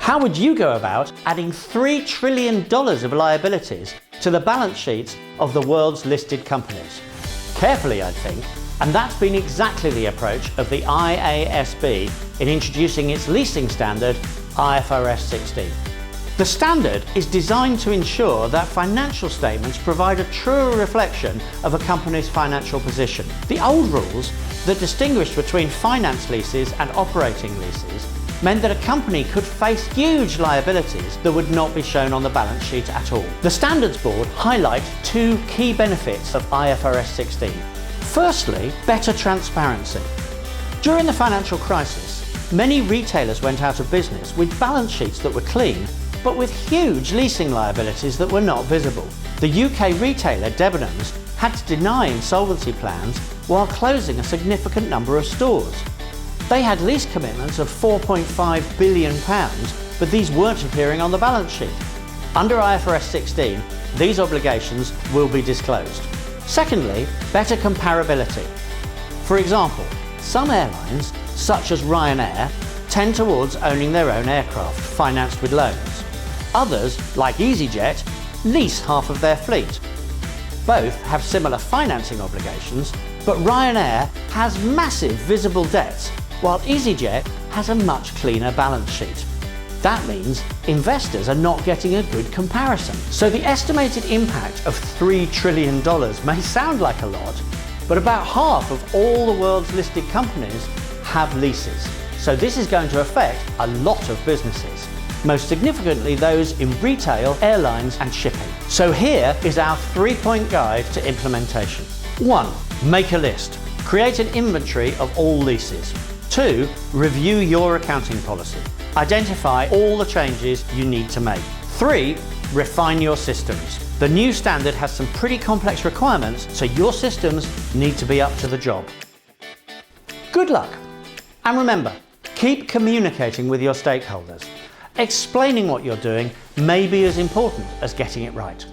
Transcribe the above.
How would you go about adding $3 trillion of liabilities to the balance sheets of the world's listed companies? Carefully, I think, and that's been exactly the approach of the IASB in introducing its leasing standard, IFRS 16. The standard is designed to ensure that financial statements provide a truer reflection of a company's financial position. The old rules that distinguished between finance leases and operating leases meant that a company could face huge liabilities that would not be shown on the balance sheet at all. The Standards Board highlight two key benefits of IFRS 16. Firstly, better transparency. During the financial crisis, many retailers went out of business with balance sheets that were clean, but with huge leasing liabilities that were not visible. The UK retailer Debenhams had to deny insolvency plans while closing a significant number of stores. They had lease commitments of £4.5 billion, but these weren't appearing on the balance sheet. Under IFRS 16, these obligations will be disclosed. Secondly, better comparability. For example, some airlines, such as Ryanair, tend towards owning their own aircraft, financed with loans. Others, like EasyJet, lease half of their fleet. Both have similar financing obligations, but Ryanair has massive visible debts, while EasyJet has a much cleaner balance sheet. That means investors are not getting a good comparison. So the estimated impact of $3 trillion may sound like a lot, but about half of all the world's listed companies have leases. So this is going to affect a lot of businesses, most significantly those in retail, airlines and shipping. So here is our 3-point guide to implementation. 1. Make a list. Create an inventory of all leases. 2. Review your accounting policy. Identify all the changes you need to make. 3. Refine your systems. The new standard has some pretty complex requirements, so your systems need to be up to the job. Good luck! And remember, keep communicating with your stakeholders. Explaining what you're doing may be as important as getting it right.